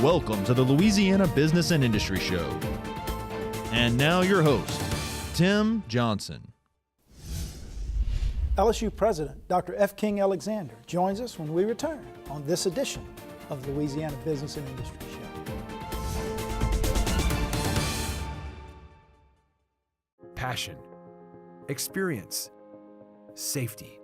Welcome to the Louisiana Business and Industry Show. And now your host, Tim Johnson. LSU President Dr. F. King Alexander joins us when we return on this edition of the Louisiana Business and Industry Show. Passion, experience, safety.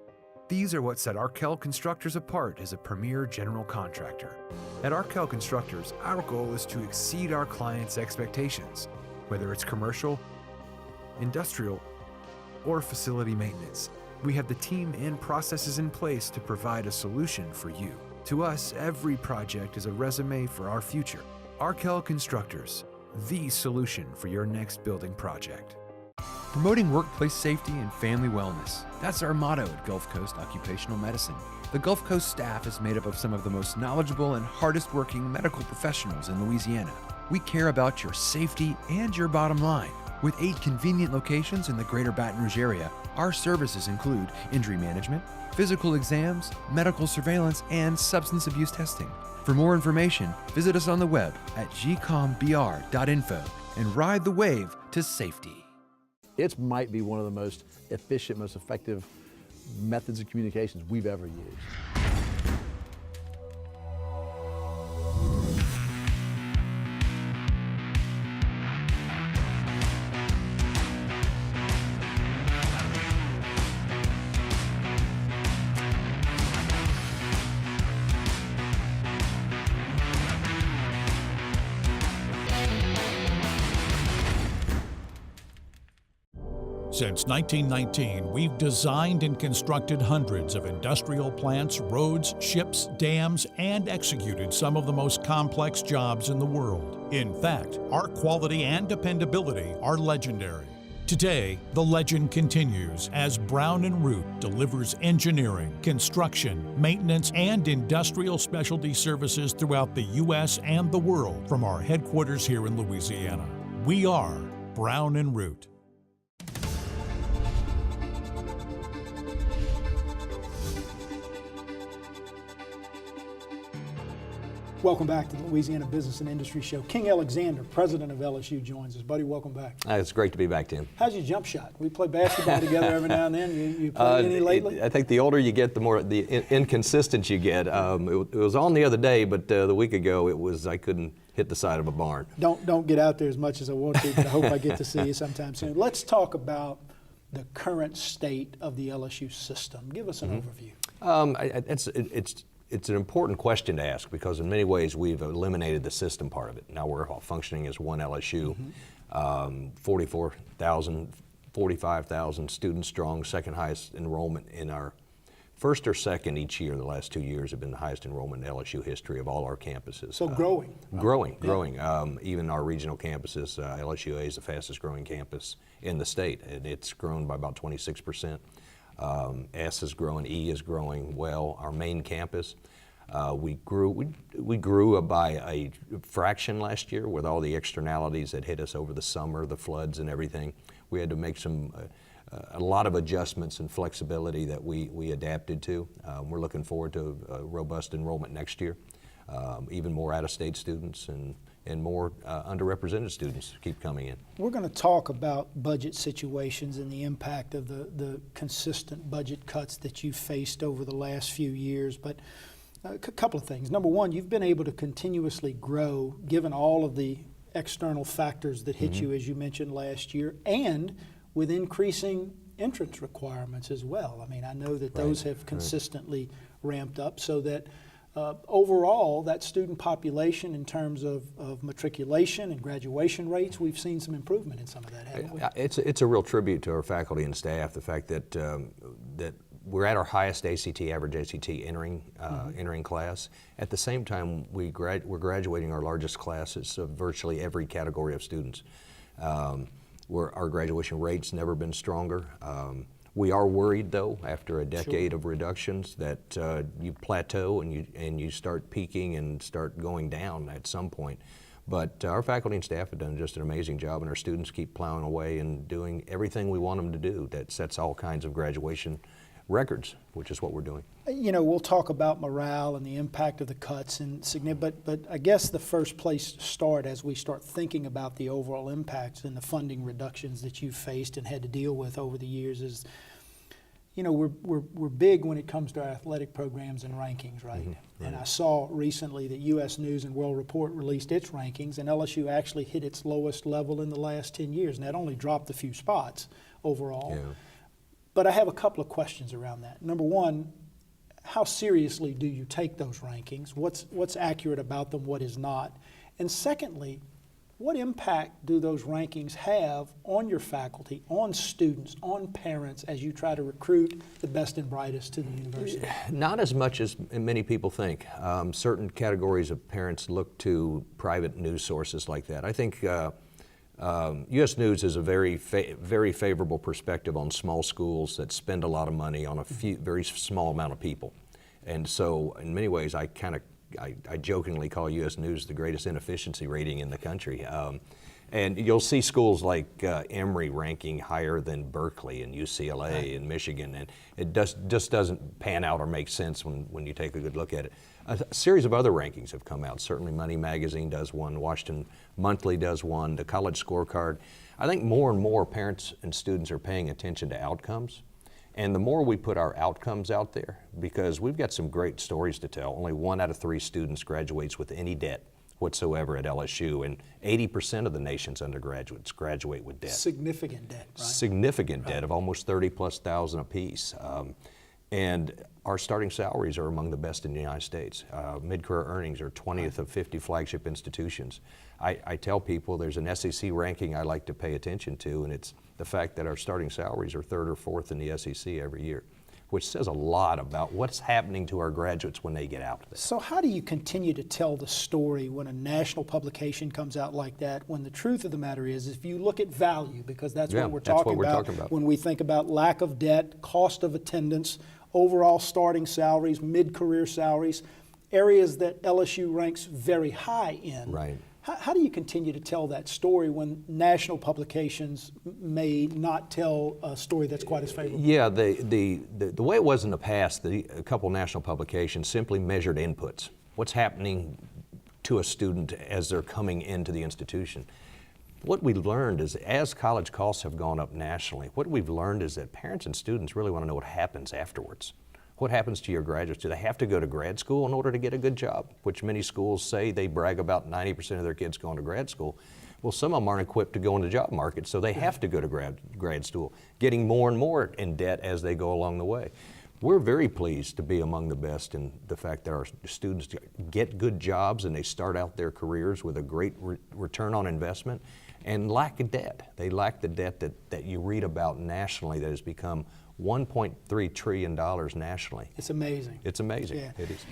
These are what set Arkell Constructors apart as a premier general contractor. At Arkell Constructors, our goal is to exceed our clients' expectations, whether it's commercial, industrial, or facility maintenance. We have the team and processes in place to provide a solution for you. To us, every project is a resume for our future. Arkell Constructors, the solution for your next building project. Promoting workplace safety and family wellness. That's our motto at Gulf Coast Occupational Medicine. The Gulf Coast staff is made up of some of the most knowledgeable and hardest working medical professionals in Louisiana. We care about your safety and your bottom line. With 8 convenient locations in the greater Baton Rouge area, our services include injury management, physical exams, medical surveillance, and substance abuse testing. For more information, visit us on the web at gcombr.info and ride the wave to safety. It might be one of the most efficient, most effective methods of communications we've ever used. Since 1919, we've designed and constructed hundreds of industrial plants, roads, ships, dams, and executed some of the most complex jobs in the world. In fact, our quality and dependability are legendary. Today, the legend continues as Brown & Root delivers engineering, construction, maintenance, and industrial specialty services throughout the U.S. and the world from our headquarters here in Louisiana. We are Brown & Root. Welcome back to the Louisiana Business and Industry Show. King Alexander, president of LSU, joins us. Buddy, welcome back. It's great to be back, Tim. How's your jump shot? We play basketball together every now and then. You play any lately? I think the older you get, the more inconsistent you get. It was on the other day, but the week ago I couldn't hit the side of a barn. Don't get out there as much as I want to, but I hope I get to see you sometime soon. Let's talk about the current state of the LSU system. Give us an overview. It's an important question to ask because in many ways we've eliminated the system part of it. Now we're all functioning as one LSU, 45,000 students strong, second highest enrollment in our first or second each year. The last 2 years have been the highest enrollment in LSU history of all our campuses. So growing. Growing. Even our regional campuses, LSUA is the fastest growing campus in the state, and it's grown by about 26%. S is growing, E is growing well. Our main campus, we grew by a fraction last year with all the externalities that hit us over the summer, the floods and everything. We had to make a lot of adjustments and flexibility that we adapted to. We're looking forward to a robust enrollment next year. Even more out-of-state students and more underrepresented students keep coming in. We're going to talk about budget situations and the impact of the consistent budget cuts that you've faced over the last few years, but a couple of things. Number one, you've been able to continuously grow given all of the external factors that hit you, as you mentioned last year, and with increasing entrance requirements as well. I mean, I know that those have consistently ramped up so that overall, that student population in terms of matriculation and graduation rates, we've seen some improvement in some of that, haven't we? It's a real tribute to our faculty and staff, the fact that that we're at our highest average ACT entering class. At the same time, we're graduating our largest classes of virtually every category of students. Our graduation rate's never been stronger. We are worried, though, after a decade of reductions, that you plateau and you start peaking and start going down at some point. But our faculty and staff have done just an amazing job, and our students keep plowing away and doing everything we want them to do. That sets all kinds of graduation records, which is what we're doing. You know, we'll talk about morale and the impact of the cuts, and but I guess the first place to start as we start thinking about the overall impacts and the funding reductions that you've faced and had to deal with over the years is, you know, we're big when it comes to our athletic programs and rankings, right? Mm-hmm. And I saw recently that U.S. News and World Report released its rankings, and LSU actually hit its lowest level in the last 10 years, and that only dropped a few spots overall. Yeah. But I have a couple of questions around that. Number one, how seriously do you take those rankings? What's accurate about them, what is not? And secondly, what impact do those rankings have on your faculty, on students, on parents as you try to recruit the best and brightest to the university? Not as much as many people think. Certain categories of parents look to private news sources like that. I think U.S. News is a very favorable perspective on small schools that spend a lot of money on a very small amount of people. And so in many ways I jokingly call U.S. News the greatest inefficiency rating in the country. And you'll see schools like Emory ranking higher than Berkeley and UCLA and Michigan, and it just doesn't pan out or make sense when you take a good look at it. A series of other rankings have come out. Certainly Money Magazine does one, Washington Monthly does one, the College Scorecard. I think more and more parents and students are paying attention to outcomes. And the more we put our outcomes out there, because we've got some great stories to tell. Only 1 out of 3 students graduates with any debt whatsoever at LSU, and 80% of the nation's undergraduates graduate with debt. Significant debt, right? Significant debt of almost 30+ thousand apiece. And our starting salaries are among the best in the United States. Mid-career earnings are 20th of 50 flagship institutions. I tell people there's an SEC ranking I like to pay attention to, and it's the fact that our starting salaries are 3rd or 4th in the SEC every year, which says a lot about what's happening to our graduates when they get out of this. So how do you continue to tell the story when a national publication comes out like that, when the truth of the matter is, if you look at value, because that's what we're talking about when we think about lack of debt, cost of attendance, overall starting salaries, mid-career salaries, areas that LSU ranks very high in. Right. How do you continue to tell that story when national publications may not tell a story that's quite as favorable? Yeah, the way it was in the past, a couple national publications simply measured inputs. What's happening to a student as they're coming into the institution? What we learned is, as college costs have gone up nationally, what we've learned is that parents and students really want to know what happens afterwards. What happens to your graduates? Do they have to go to grad school in order to get a good job? Which many schools say they brag about 90% of their kids going to grad school. Well, some of them aren't equipped to go in the job market, so they have to go to grad school, getting more and more in debt as they go along the way. We're very pleased to be among the best in the fact that our students get good jobs and they start out their careers with a great return on investment and lack of debt. They lack the debt that you read about nationally that has become $1.3 trillion nationally. It's amazing. It's amazing. Yeah. It is.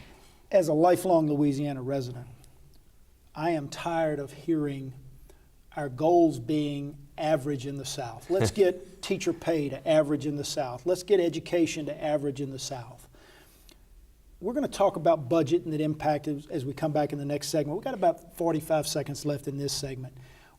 As a lifelong Louisiana resident, I am tired of hearing our goals being average in the South. Let's get teacher pay to average in the South. Let's get education to average in the South. We're going to talk about budget and that impact as we come back in the next segment. We've got about 45 seconds left in this segment.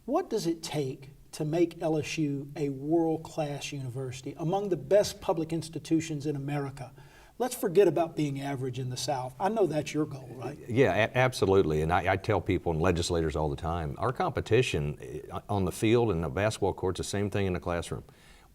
What does it take to make LSU a world-class university, among the best public institutions in America? Let's forget about being average in the South. I know that's your goal, right? Yeah, absolutely. And I tell people and legislators all the time, our competition on the field and the basketball court's the same thing in the classroom.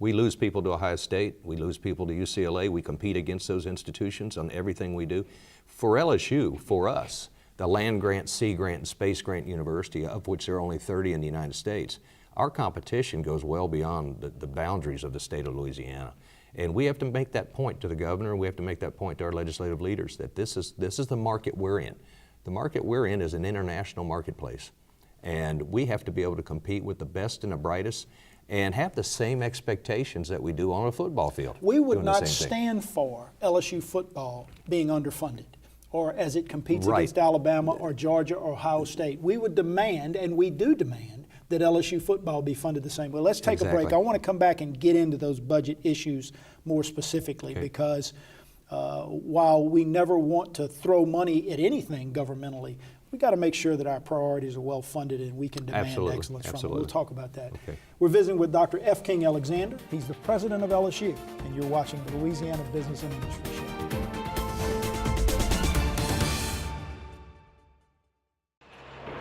We lose people to Ohio State, we lose people to UCLA, we compete against those institutions on everything we do. For LSU, for us, the land grant, sea grant, and space grant university, of which there are only 30 in the United States, our competition goes well beyond the boundaries of the state of Louisiana. And we have to make that point to the governor, and we have to make that point to our legislative leaders that this is the market we're in. The market we're in is an international marketplace. And we have to be able to compete with the best and the brightest and have the same expectations that we do on a football field. We would not stand for LSU football being underfunded, or as it competes against Alabama or Georgia or Ohio State. We would demand, and we do demand, that LSU football be funded the same way. Let's take a break. I want to come back and get into those budget issues more specifically because while we never want to throw money at anything governmentally, we got to make sure that our priorities are well funded and we can demand Absolutely. excellence from them. Absolutely. We'll talk about that. Okay. We're visiting with Dr. F. King Alexander. He's the president of LSU, and you're watching the Louisiana Business and Industry Show.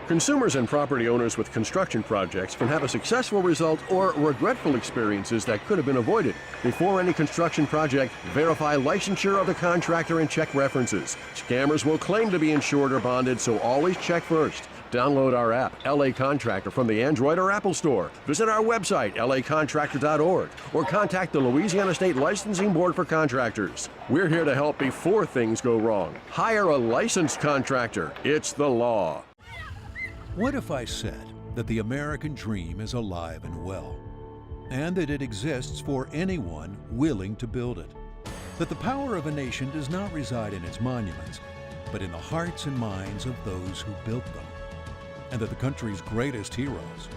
Consumers and property owners with construction projects can have a successful result or regretful experiences that could have been avoided. Before any construction project, verify licensure of the contractor and check references. Scammers will claim to be insured or bonded, so always check first. Download our app, LA Contractor, from the Android or Apple Store. Visit our website, lacontractor.org, or contact the Louisiana State Licensing Board for Contractors. We're here to help before things go wrong. Hire a licensed contractor. It's the law. What if I said that the American dream is alive and well, and that it exists for anyone willing to build it? That the power of a nation does not reside in its monuments, but in the hearts and minds of those who built them, and that the country's greatest heroes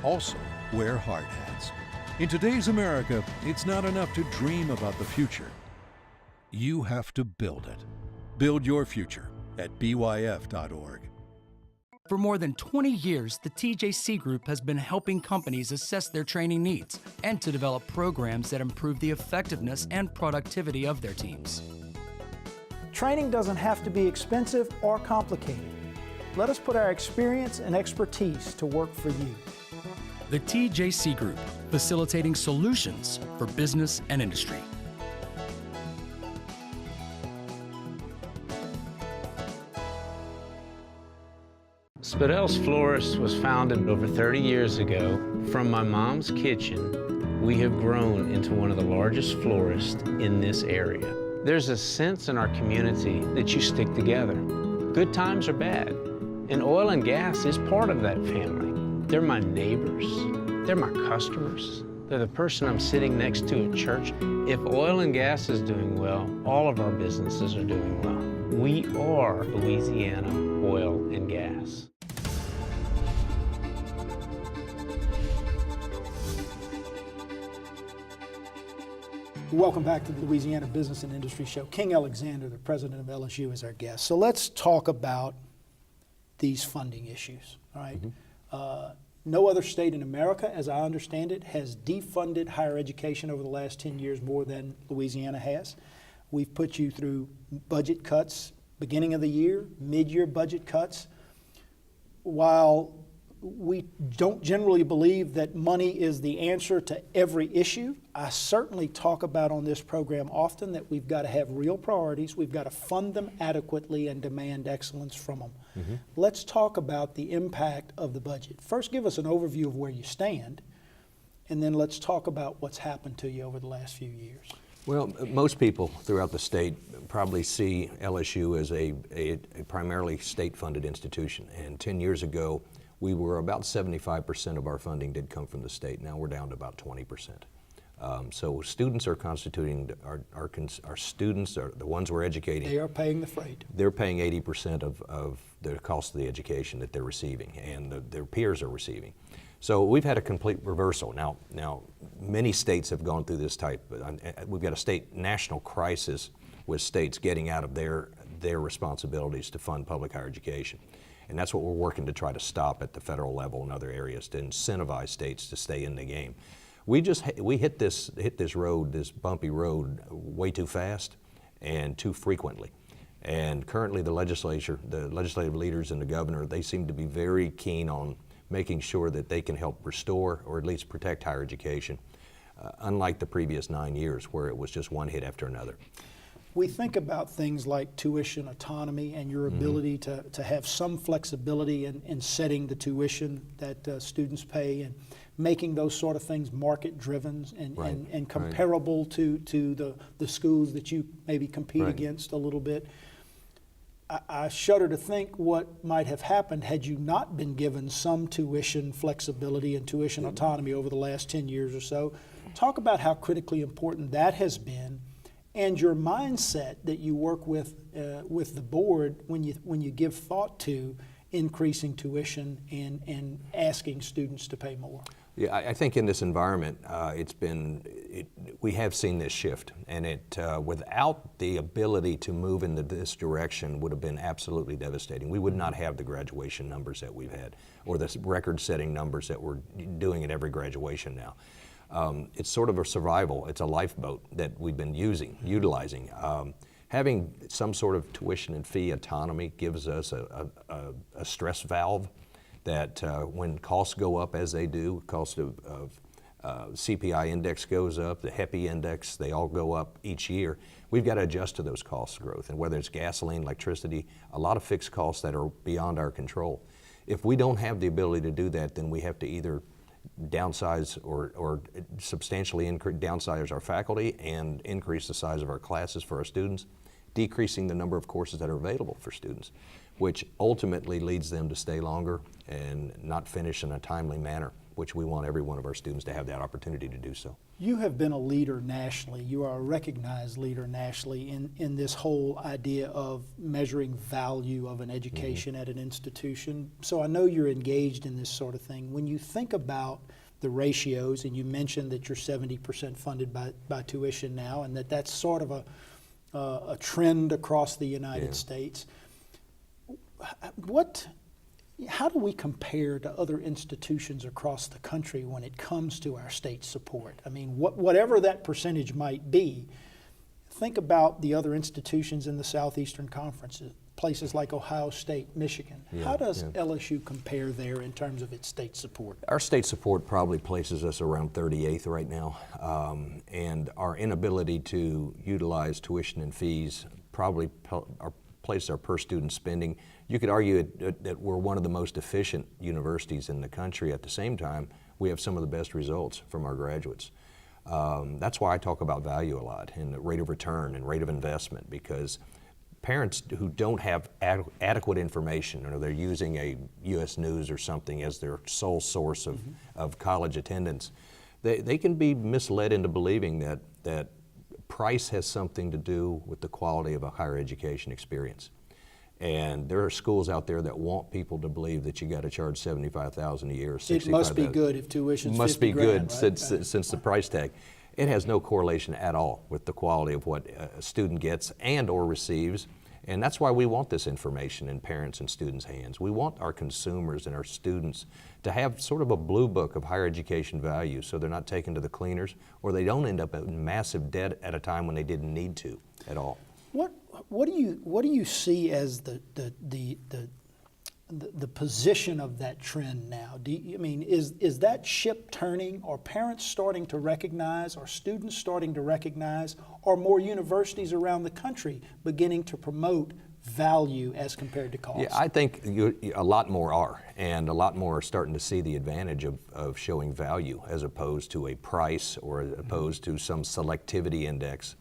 also wear hard hats. In today's America, it's not enough to dream about the future. You have to build it. Build your future at byf.org. For more than 20 years, the TJC Group has been helping companies assess their training needs and to develop programs that improve the effectiveness and productivity of their teams. Training doesn't have to be expensive or complicated. Let us put our experience and expertise to work for you. The TJC Group, facilitating solutions for business and industry. Spadel's Florist was founded over 30 years ago. From my mom's kitchen, we have grown into one of the largest florists in this area. There's a sense in our community that you stick together, good times or bad, and oil and gas is part of that family. They're my neighbors, they're my customers, they're the person I'm sitting next to at church. If oil and gas is doing well, all of our businesses are doing well. We are Louisiana Oil and Gas. Welcome back to the Louisiana Business and Industry Show. King Alexander, the president of LSU, is our guest. So let's talk about these funding issues, all right? No other state in America, as I understand it, has defunded higher education over the last 10 years more than Louisiana has. We've put you through budget cuts, beginning of the year, mid-year budget cuts. While we don't generally believe that money is the answer to every issue, I certainly talk about on this program often that we've got to have real priorities, we've got to fund them adequately and demand excellence from them. Let's talk about the impact of the budget. First, give us an overview of where you stand, and then let's talk about what's happened to you over the last few years. Well, most people throughout the state probably see LSU as a primarily state-funded institution, and 10 years ago, we were about 75% of our funding did come from the state. Now we're down to about 20%. So students are constituting, our students are the ones we're educating. They are paying the freight. They're paying 80% of the cost of the education that they're receiving and their peers are receiving. So we've had a complete reversal. Now many states have gone through this type, we've got a national crisis with states getting out of their responsibilities to fund public higher education. And that's what we're working to try to stop at the federal level and other areas to incentivize states to stay in the game. We hit this bumpy road way too fast and too frequently. And currently the legislative leaders and the governor, they seem to be very keen on making sure that they can help restore or at least protect higher education, unlike the previous 9 years where it was just one hit after another. We think about things like tuition autonomy and your ability to have some flexibility in setting the tuition that students pay and making those sort of things market driven and comparable to the schools that you maybe compete against a little bit. I shudder to think what might have happened had you not been given some tuition flexibility and tuition autonomy over the last 10 years or so. Talk about how critically important that has been and your mindset that you work with the board when you give thought to increasing tuition and asking students to pay more. Yeah, I think in this environment, we have seen this shift, and without the ability to move into this direction would have been absolutely devastating. We would not have the graduation numbers that we've had, or the record-setting numbers that we're doing at every graduation now. It's sort of a survival. It's a lifeboat that we've been utilizing. Having some sort of tuition and fee autonomy gives us a stress valve that when costs go up as they do, cost of CPI index goes up, the HEPI index, they all go up each year. We've got to adjust to those cost growth, and whether it's gasoline, electricity, a lot of fixed costs that are beyond our control. If we don't have the ability to do that, then we have to either downsize or substantially downsize our faculty and increase the size of our classes for our students, decreasing the number of courses that are available for students, which ultimately leads them to stay longer and not finish in a timely manner, which we want every one of our students to have that opportunity to do so. You have been a leader nationally. You are a recognized leader nationally in this whole idea of measuring value of an education at an institution. So I know you're engaged in this sort of thing. When you think about the ratios, and you mentioned that you're 70% funded by tuition now, and that's sort of a trend across the United States, how do we compare to other institutions across the country when it comes to our state support? I mean, whatever that percentage might be, think about the other institutions in the Southeastern Conference, places like Ohio State, Michigan. How does LSU compare there in terms of its state support? Our state support probably places us around 38th right now, and our inability to utilize tuition and fees probably place our per student spending. You could argue that we're one of the most efficient universities in the country. At the same time, we have some of the best results from our graduates. That's why I talk about value a lot, and the rate of return and rate of investment, because parents who don't have adequate information, or they're using a U.S. News or something as their sole source of college attendance, they can be misled into believing that price has something to do with the quality of a higher education experience. And there are schools out there that want people to believe that you got to charge $75,000 a year, $65,000. It must be good if tuition's must be good, right? since the price tag. It has no correlation at all with the quality of what a student gets and or receives. And that's why we want this information in parents' and students' hands. We want our consumers and our students to have sort of a blue book of higher education value, so they're not taken to the cleaners, or they don't end up in massive debt at a time when they didn't need to at all. What do you see as the position of that trend now? Is that ship turning? Are parents starting to recognize? Are students starting to recognize? Are more universities around the country beginning to promote value as compared to cost? Yeah, I think a lot more are, and a lot more are starting to see the advantage of showing value as opposed to a price, or as opposed to some selectivity index.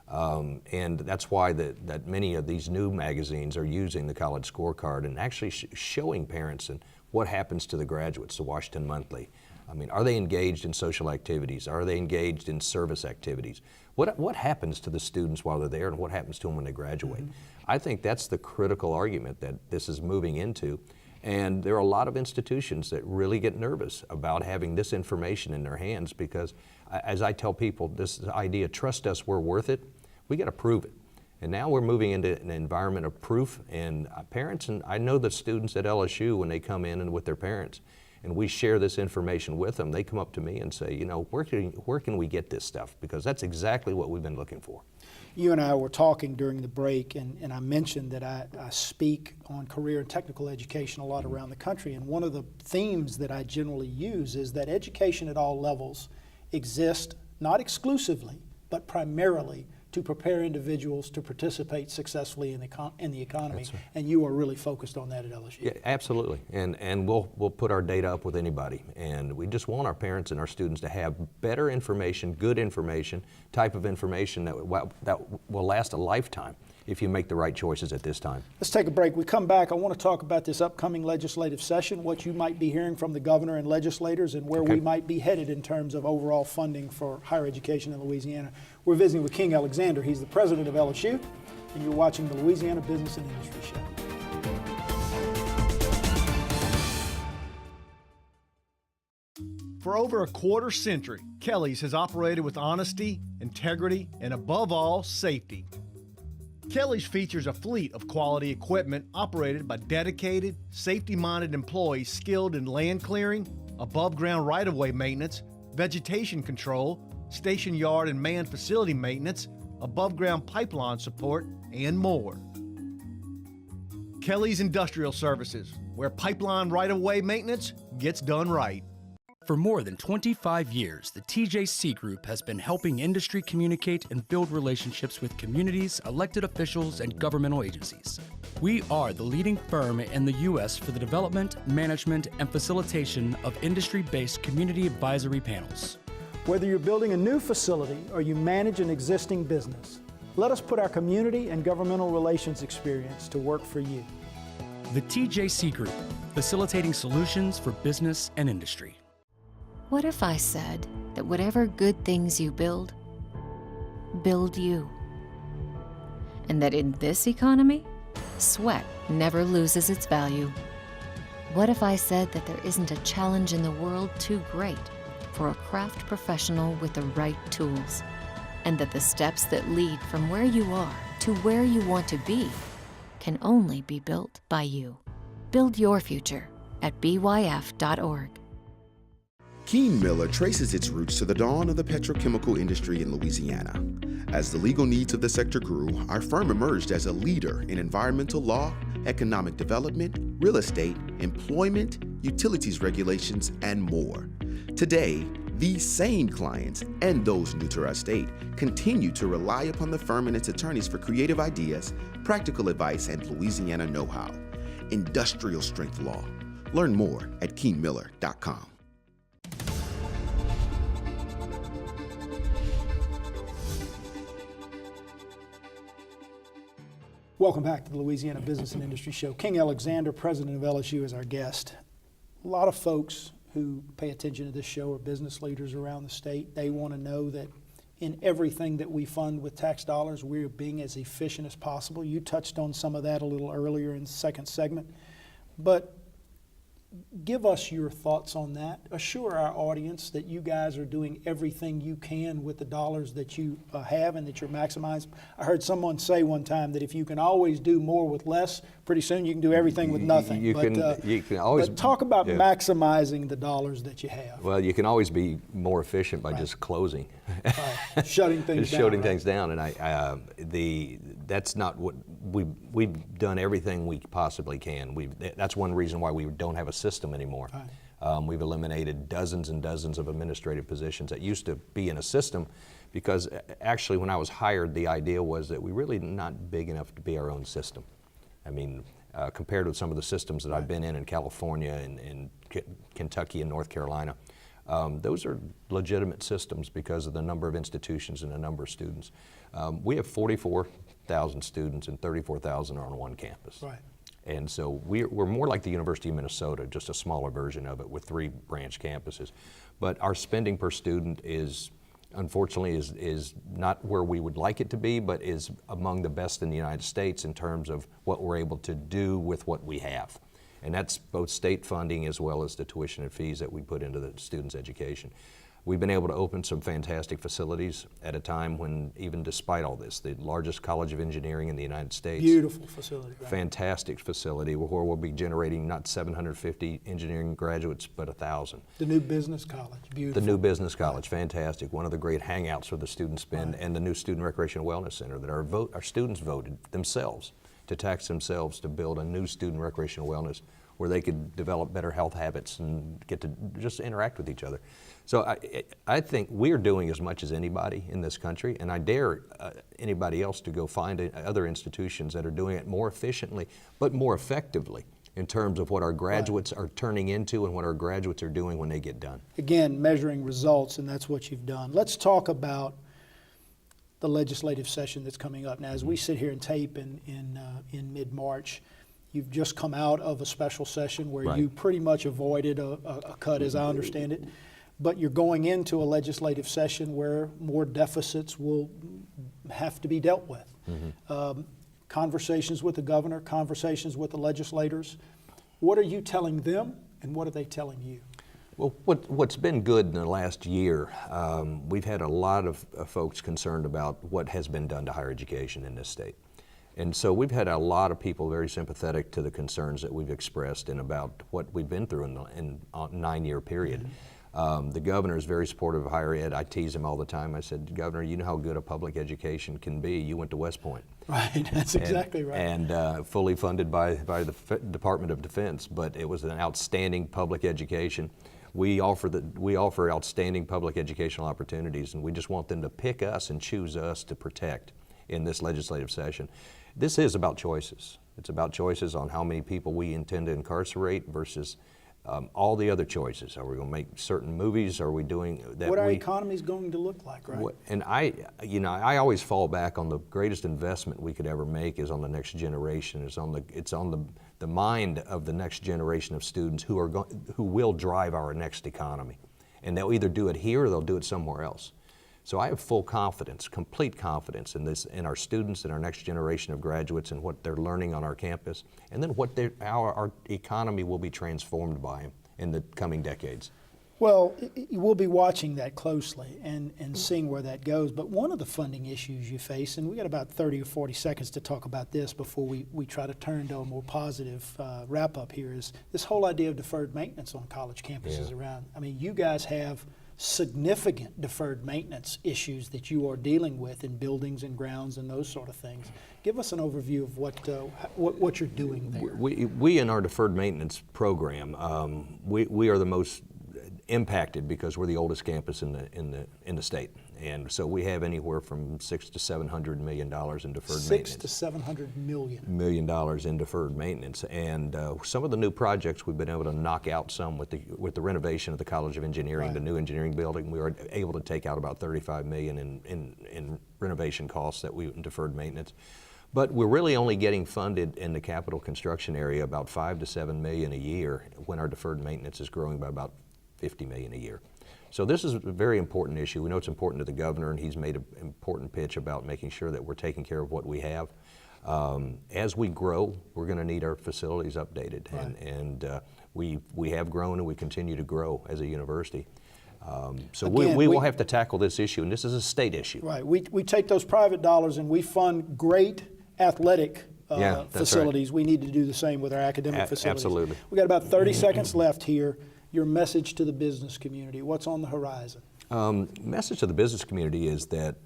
And that's why that many of these new magazines are using the college scorecard and actually showing parents and what happens to the graduates, the Washington Monthly. I mean, are they engaged in social activities? Are they engaged in service activities? What happens to the students while they're there, and what happens to them when they graduate? I think that's the critical argument that this is moving into. And there are a lot of institutions that really get nervous about having this information in their hands, because as I tell people, this idea, trust us, we're worth it, we got to prove it. And now we're moving into an environment of proof, and parents, and I know the students at LSU, when they come in and with their parents, and we share this information with them, they come up to me and say, where can we get this stuff? Because that's exactly what we've been looking for. You and I were talking during the break, and I mentioned that I speak on career and technical education a lot around the country, and one of the themes that I generally use is that education at all levels exists, not exclusively, but primarily to prepare individuals to participate successfully in the economy. That's right. And you are really focused on that at LSU. Yeah, absolutely. And we'll put our data up with anybody. And we just want our parents and our students to have better information, good information, type of information that will last a lifetime if you make the right choices at this time. Let's take a break. We come back, I want to talk about this upcoming legislative session, what you might be hearing from the governor and legislators, and where we might be headed in terms of overall funding for higher education in Louisiana. We're visiting with King Alexander. He's the president of LSU, and you're watching the Louisiana Business and Industry Show. For over a quarter century, Kelly's has operated with honesty, integrity, and above all, safety. Kelly's features a fleet of quality equipment operated by dedicated, safety-minded employees skilled in land clearing, above-ground right-of-way maintenance, vegetation control, station yard and manned facility maintenance, above-ground pipeline support, and more. Kelly's Industrial Services, where pipeline right-of-way maintenance gets done right. For more than 25 years, the TJC Group has been helping industry communicate and build relationships with communities, elected officials, and governmental agencies. We are the leading firm in the U.S. for the development, management, and facilitation of industry-based community advisory panels. Whether you're building a new facility or you manage an existing business, let us put our community and governmental relations experience to work for you. The TJC Group, facilitating solutions for business and industry. What if I said that whatever good things you build you? And that in this economy, sweat never loses its value? What if I said that there isn't a challenge in the world too great for a craft professional with the right tools? And that the steps that lead from where you are to where you want to be can only be built by you. Build your future at byf.org. Keene Miller traces its roots to the dawn of the petrochemical industry in Louisiana. As the legal needs of the sector grew, our firm emerged as a leader in environmental law, economic development, real estate, employment, utilities regulations, and more. Today, these same clients and those new to our state continue to rely upon the firm and its attorneys for creative ideas, practical advice, and Louisiana know-how. Industrial strength law. Learn more at keenemiller.com. Welcome back to the Louisiana Business and Industry Show. King Alexander, president of LSU, is our guest. A lot of folks who pay attention to this show are business leaders around the state. They want to know that in everything that we fund with tax dollars, we're being as efficient as possible. You touched on some of that a little earlier in the second segment. But give us your thoughts on that. Assure our audience that you guys are doing everything you can with the dollars that you have and that you're maximizing. I heard someone say one time that if you can always do more with less, pretty soon you can do everything with nothing. You can always. But talk about maximizing the dollars that you have. Well, you can always be more efficient by just closing, shutting things down. Shutting things down, and that's not what we've done. Everything we possibly can. That's one reason why we don't have a system anymore. Right. We've eliminated dozens and dozens of administrative positions that used to be in a system, because actually when I was hired, the idea was that we're really not big enough to be our own system. I mean, compared with some of the systems that I've been in California and in Kentucky and North Carolina, those are legitimate systems because of the number of institutions and the number of students. We have 44,000 students and 34,000 are on one campus. Right. And so we're more like the University of Minnesota, just a smaller version of it with 3 branch campuses. But our spending per student is, unfortunately, is not where we would like it to be, but is among the best in the United States in terms of what we're able to do with what we have. And that's both state funding as well as the tuition and fees that we put into the students' education. We've been able to open some fantastic facilities at a time when, even despite all this, the largest college of engineering in the United States. Beautiful facility. Right? Fantastic facility where we'll be generating not 750 engineering graduates, but 1,000. The new business college, beautiful. The new business college, fantastic. One of the great hangouts for the students spend, and the new Student Recreation and Wellness Center that our students voted themselves to tax themselves to build a new student recreation and wellness where they could develop better health habits and get to just interact with each other. So I think we're doing as much as anybody in this country, and I dare anybody else to go find other institutions that are doing it more efficiently, but more effectively in terms of what our graduates are turning into and what our graduates are doing when they get done. Again, measuring results, and that's what you've done. Let's talk about the legislative session that's coming up. Now, as we sit here and tape in mid-March, you've just come out of a special session where you pretty much avoided a cut, as I understand it. But you're going into a legislative session where more deficits will have to be dealt with. Mm-hmm. Conversations with the governor, conversations with the legislators. What are you telling them, and what are they telling you? Well, what's been good in the last year, we've had a lot of folks concerned about what has been done to higher education in this state. And so we've had a lot of people very sympathetic to the concerns that we've expressed and about what we've been through in a 9-year period. The governor is very supportive of higher ed. I tease him all the time. I said, Governor, you know how good a public education can be. You went to West Point. Right, that's exactly right. And fully funded by the Department of Defense, but it was an outstanding public education. We offer outstanding public educational opportunities, and we just want them to pick us and choose us to protect in this legislative session. This is about choices. It's about choices on how many people we intend to incarcerate versus all the other choices. Are we going to make certain movies? Are we doing that? What our economy is going to look like, right? And I always fall back on the greatest investment we could ever make is on the next generation. It's on the mind of the next generation of students who will drive our next economy, and they'll either do it here or they'll do it somewhere else. So I have full confidence, complete confidence in our students and our next generation of graduates and what they're learning on our campus, and then what our economy will be transformed by in the coming decades. Well, we'll be watching that closely and seeing where that goes. But one of the funding issues you face, and we got about 30 or 40 seconds to talk about this before we try to turn to a more positive wrap up here, is this whole idea of deferred maintenance on college campuses around. I mean, you guys have significant deferred maintenance issues that you are dealing with in buildings and grounds and those sort of things. Give us an overview of what you're doing there. We in our deferred maintenance program, we are the most impacted because we're the oldest campus in the state, and so we have anywhere from $600 to $700 million in deferred maintenance. $600 to $700 million in deferred maintenance, and some of the new projects we've been able to knock out some with the renovation of the College of Engineering, the new engineering building. We were able to take out about $35 million in renovation costs that we deferred maintenance. But we're really only getting funded in the capital construction area about $5 to $7 million a year when our deferred maintenance is growing by about $50 million a year. So this is a very important issue. We know it's important to the governor, and he's made an important pitch about making sure that we're taking care of what we have. As we grow, we're going to need our facilities updated, and we have grown and we continue to grow as a university. So again, we will have to tackle this issue, and this is a state issue. Right. We take those private dollars and we fund great athletic facilities. Right. We need to do the same with our academic facilities. Absolutely. We got about 30 seconds left here. Your message to the business community, what's on the horizon? Message to the business community is that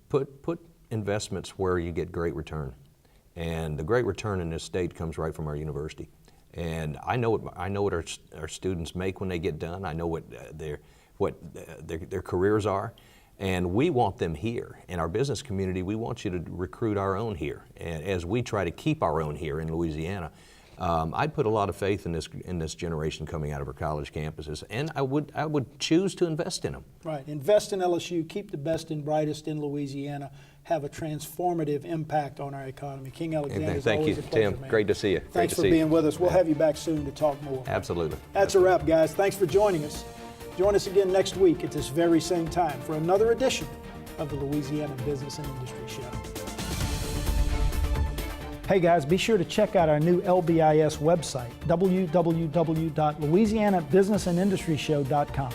put investments where you get great return, and the great return in this state comes right from our university. And I know what our students make when they get done. I know what their careers are, and we want them here. In our business community, we want you to recruit our own here, and as we try to keep our own here in Louisiana. I'd put a lot of faith in this generation coming out of our college campuses, and I would choose to invest in them. Right, invest in LSU, keep the best and brightest in Louisiana, have a transformative impact on our economy. King Alexander, thank you, Tim. Man. Great to see you. Thanks for being with us. We'll have you back soon to talk more. Absolutely. That's a wrap, guys. Thanks for joining us. Join us again next week at this very same time for another edition of the Louisiana Business and Industry Show. Hey guys, be sure to check out our new LBIS website, www.louisianabusinessandindustryshow.com.